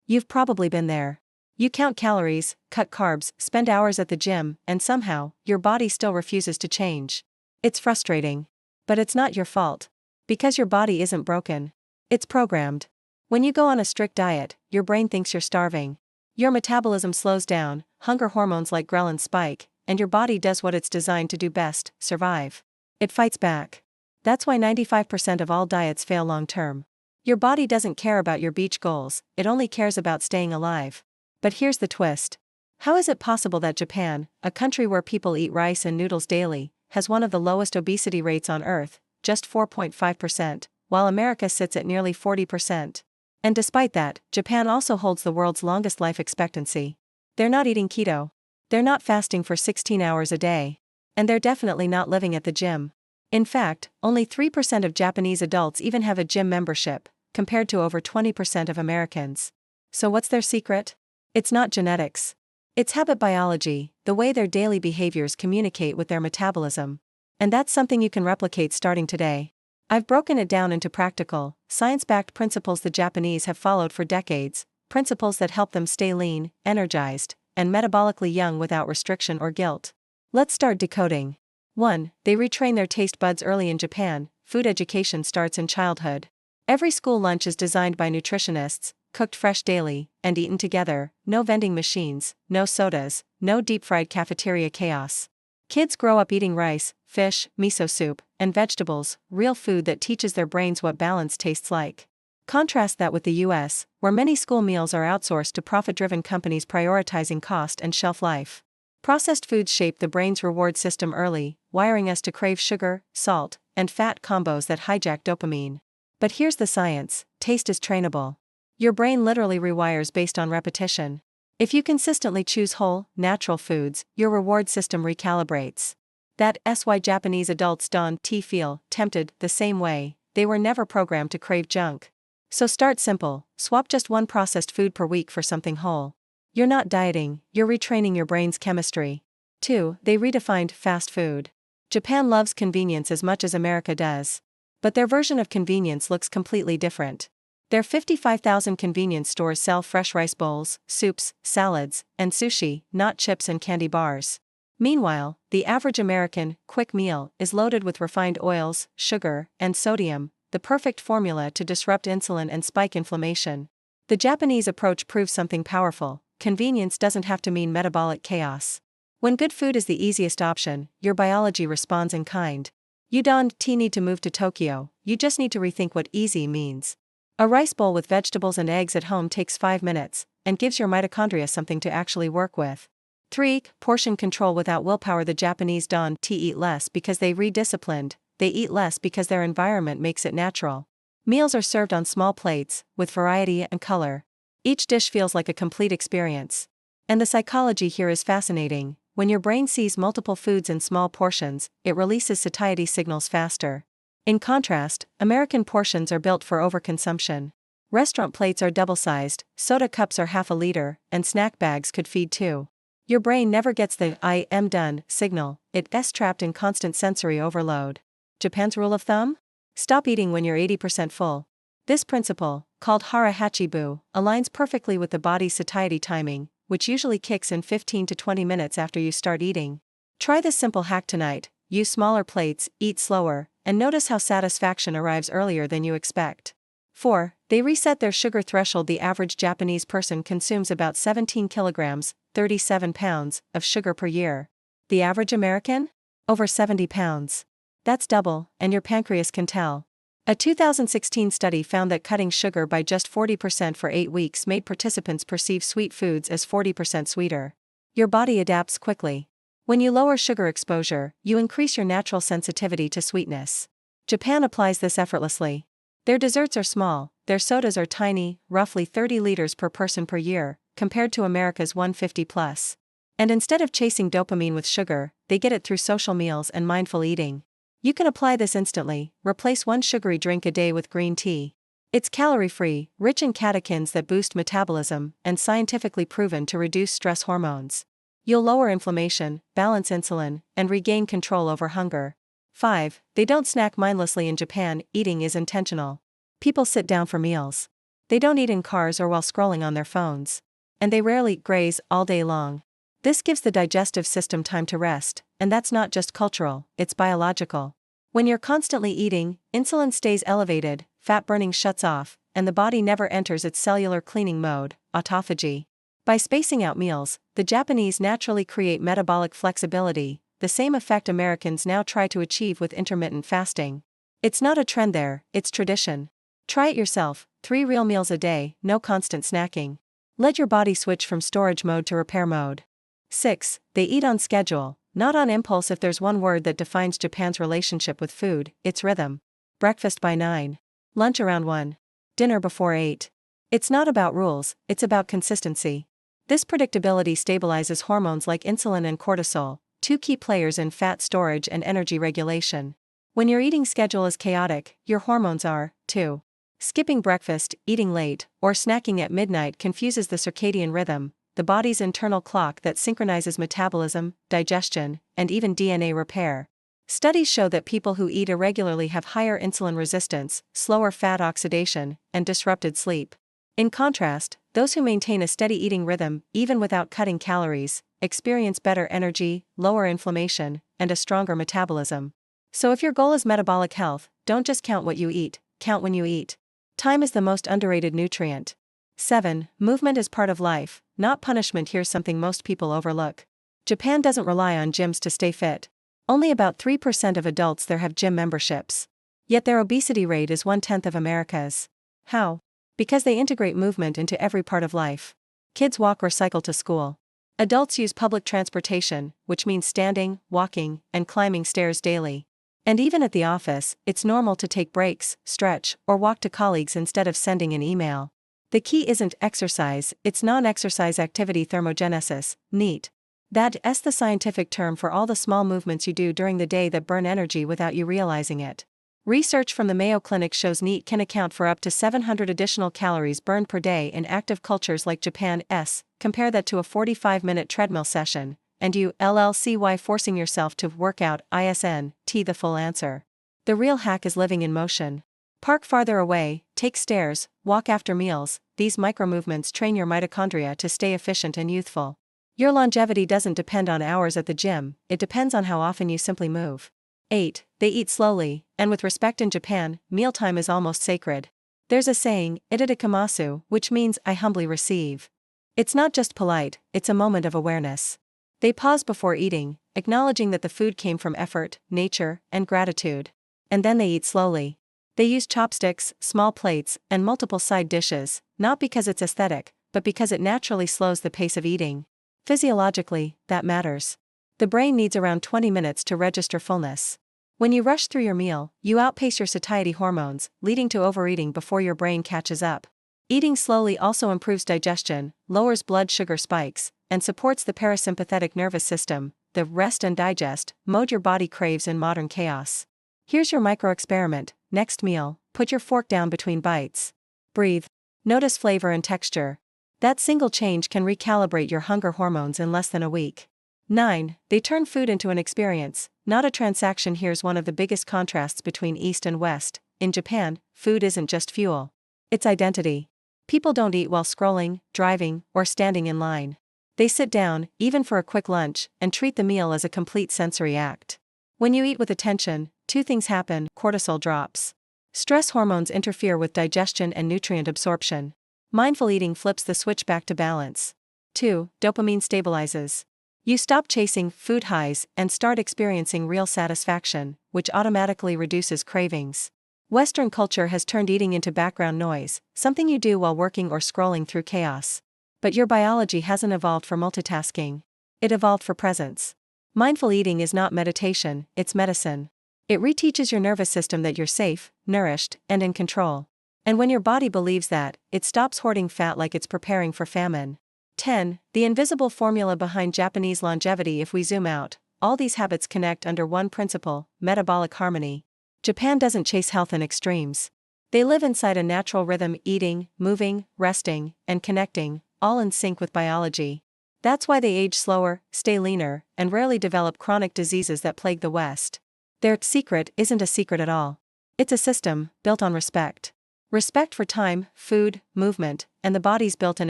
You've probably been there. You count calories, cut carbs, spend hours at the gym, and somehow, your body still refuses to change. It's frustrating. But it's not your fault. Because your body isn't broken. It's programmed. When you go on a strict diet, your brain thinks you're starving. Your metabolism slows down, hunger hormones like ghrelin spike, and your body does what it's designed to do best: survive. It fights back. That's why 95% of all diets fail long term. Your body doesn't care about your beach goals, it only cares about staying alive. But here's the twist. How is it possible that Japan, a country where people eat rice and noodles daily, has one of the lowest obesity rates on Earth, just 4.5%, while America sits at nearly 40%? And despite that, Japan also holds the world's longest life expectancy. They're not eating keto. They're not fasting for 16 hours a day. And they're definitely not living at the gym. In fact, only 3% of Japanese adults even have a gym membership, compared to over 20% of Americans. So what's their secret? It's not genetics. It's habit biology, the way their daily behaviors communicate with their metabolism. And that's something you can replicate starting today. I've broken it down into practical, science-backed principles the Japanese have followed for decades, principles that help them stay lean, energized, and metabolically young without restriction or guilt. Let's start decoding. 1. They retrain their taste buds early in Japan. Food education starts in childhood. Every school lunch is designed by nutritionists, cooked fresh daily, and eaten together. No vending machines, no sodas, no deep-fried cafeteria chaos. Kids grow up eating rice, fish, miso soup, and vegetables, real food that teaches their brains what balance tastes like. Contrast that with the US, where many school meals are outsourced to profit-driven companies prioritizing cost and shelf life. Processed foods shape the brain's reward system early, wiring us to crave sugar, salt, and fat combos that hijack dopamine. But here's the science: taste is trainable. Your brain literally rewires based on repetition. If you consistently choose whole, natural foods, your reward system recalibrates. That's why Japanese adults don't feel tempted the same way. They were never programmed to crave junk. So start simple, swap just one processed food per week for something whole. You're not dieting, you're retraining your brain's chemistry. 2. They redefined fast food. Japan loves convenience as much as America does. But their version of convenience looks completely different. Their 55,000 convenience stores sell fresh rice bowls, soups, salads, and sushi, not chips and candy bars. Meanwhile, the average American quick meal is loaded with refined oils, sugar, and sodium, the perfect formula to disrupt insulin and spike inflammation. The Japanese approach proves something powerful: convenience doesn't have to mean metabolic chaos. When good food is the easiest option, your biology responds in kind. You don't need to move to Tokyo, you just need to rethink what easy means. A rice bowl with vegetables and eggs at home takes 5 minutes, and gives your mitochondria something to actually work with. 3. Portion control without willpower. The Japanese don't eat less because they redisciplined, they eat less because their environment makes it natural. Meals are served on small plates, with variety and color. Each dish feels like a complete experience. And the psychology here is fascinating. When your brain sees multiple foods in small portions, it releases satiety signals faster. In contrast, American portions are built for overconsumption. Restaurant plates are double-sized, soda cups are half a liter, and snack bags could feed 2. Your brain never gets the "I am done" signal, it's trapped in constant sensory overload. Japan's rule of thumb? Stop eating when you're 80% full. This principle, called hara hachibu, aligns perfectly with the body's satiety timing, which usually kicks in 15 to 20 minutes after you start eating. Try this simple hack tonight: use smaller plates, eat slower, and notice how satisfaction arrives earlier than you expect. 4. They reset their sugar threshold. The average Japanese person consumes about 17 kilograms, 37 pounds, of sugar per year. The average American? Over 70 pounds. That's double, and your pancreas can tell. A 2016 study found that cutting sugar by just 40% for 8 weeks made participants perceive sweet foods as 40% sweeter. Your body adapts quickly. When you lower sugar exposure, you increase your natural sensitivity to sweetness. Japan applies this effortlessly. Their desserts are small, their sodas are tiny, roughly 30 liters per person per year, compared to America's 150 plus. And instead of chasing dopamine with sugar, they get it through social meals and mindful eating. You can apply this instantly. Replace one sugary drink a day with green tea. It's calorie-free, rich in catechins that boost metabolism, and scientifically proven to reduce stress hormones. You'll lower inflammation, balance insulin, and regain control over hunger. 5. They don't snack mindlessly. In Japan, eating is intentional. People sit down for meals. They don't eat in cars or while scrolling on their phones. And they rarely graze all day long. This gives the digestive system time to rest, and that's not just cultural, it's biological. When you're constantly eating, insulin stays elevated, fat burning shuts off, and the body never enters its cellular cleaning mode, autophagy. By spacing out meals, the Japanese naturally create metabolic flexibility, the same effect Americans now try to achieve with intermittent fasting. It's not a trend there, it's tradition. Try it yourself, 3 real meals a day, no constant snacking. Let your body switch from storage mode to repair mode. 6. They eat on schedule, not on impulse. If there's one word that defines Japan's relationship with food, it's rhythm. Breakfast by 9. Lunch around 1. Dinner before 8. It's not about rules, it's about consistency. This predictability stabilizes hormones like insulin and cortisol, 2 key players in fat storage and energy regulation. When your eating schedule is chaotic, your hormones are, too. Skipping breakfast, eating late, or snacking at midnight confuses the circadian rhythm, the body's internal clock that synchronizes metabolism, digestion, and even DNA repair. Studies show that people who eat irregularly have higher insulin resistance, slower fat oxidation, and disrupted sleep. In contrast, those who maintain a steady eating rhythm, even without cutting calories, experience better energy, lower inflammation, and a stronger metabolism. So if your goal is metabolic health, don't just count what you eat, count when you eat. Time is the most underrated nutrient. 7. Movement is part of life, not punishment. Here's something most people overlook. Japan doesn't rely on gyms to stay fit. Only about 3% of adults there have gym memberships. Yet their obesity rate is 1/10 of America's. How? Because they integrate movement into every part of life. Kids walk or cycle to school. Adults use public transportation, which means standing, walking, and climbing stairs daily. And even at the office, it's normal to take breaks, stretch, or walk to colleagues instead of sending an email. The key isn't exercise, it's non-exercise activity thermogenesis, NEAT. That's the scientific term for all the small movements you do during the day that burn energy without you realizing it. Research from the Mayo Clinic shows NEAT can account for up to 700 additional calories burned per day in active cultures like Japan's. Compare that to a 45-minute treadmill session, and you LLCY forcing yourself to work out ISNT. The full answer. The real hack is living in motion. Park farther away, take stairs, walk after meals. These micro-movements train your mitochondria to stay efficient and youthful. Your longevity doesn't depend on hours at the gym, it depends on how often you simply move. 8. They eat slowly, and with respect. In Japan, mealtime is almost sacred. There's a saying, itadakamasu, which means I humbly receive. It's not just polite, it's a moment of awareness. They pause before eating, acknowledging that the food came from effort, nature, and gratitude. And then they eat slowly. They use chopsticks, small plates, and multiple side dishes, not because it's aesthetic, but because it naturally slows the pace of eating. Physiologically, that matters. The brain needs around 20 minutes to register fullness. When you rush through your meal, you outpace your satiety hormones, leading to overeating before your brain catches up. Eating slowly also improves digestion, lowers blood sugar spikes, and supports the parasympathetic nervous system, the rest and digest mode your body craves in modern chaos. Here's your micro-experiment. Next meal, put your fork down between bites. Breathe. Notice flavor and texture. That single change can recalibrate your hunger hormones in less than a week. 9. They turn food into an experience, not a transaction. Here's one of the biggest contrasts between East and West. In Japan, food isn't just fuel. It's identity. People don't eat while scrolling, driving, or standing in line. They sit down, even for a quick lunch, and treat the meal as a complete sensory act. When you eat with attention, 2 things happen. Cortisol drops. Stress hormones interfere with digestion and nutrient absorption. Mindful eating flips the switch back to balance. 2. Dopamine stabilizes. You stop chasing food highs and start experiencing real satisfaction, which automatically reduces cravings. Western culture has turned eating into background noise, something you do while working or scrolling through chaos. But your biology hasn't evolved for multitasking. It evolved for presence. Mindful eating is not meditation, it's medicine. It reteaches your nervous system that you're safe, nourished, and in control. And when your body believes that, it stops hoarding fat like it's preparing for famine. 10. The invisible formula behind Japanese longevity. If we zoom out, all these habits connect under one principle: metabolic harmony. Japan doesn't chase health in extremes. They live inside a natural rhythm: eating, moving, resting, and connecting, all in sync with biology. That's why they age slower, stay leaner, and rarely develop chronic diseases that plague the West. Their secret isn't a secret at all. It's a system, built on respect. Respect for time, food, movement, and the body's built-in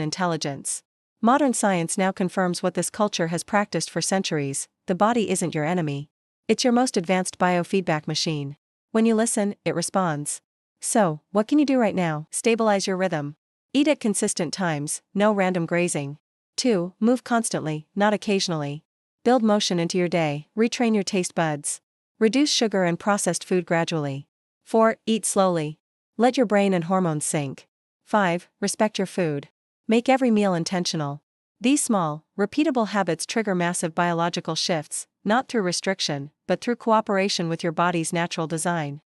intelligence. Modern science now confirms what this culture has practiced for centuries: the body isn't your enemy. It's your most advanced biofeedback machine. When you listen, it responds. So, what can you do right now? Stabilize your rhythm. Eat at consistent times, no random grazing. 2. Move constantly, not occasionally. Build motion into your day, retrain your taste buds. Reduce sugar and processed food gradually. 4. Eat slowly. Let your brain and hormones sync. 5. Respect your food. Make every meal intentional. These small, repeatable habits trigger massive biological shifts, not through restriction, but through cooperation with your body's natural design.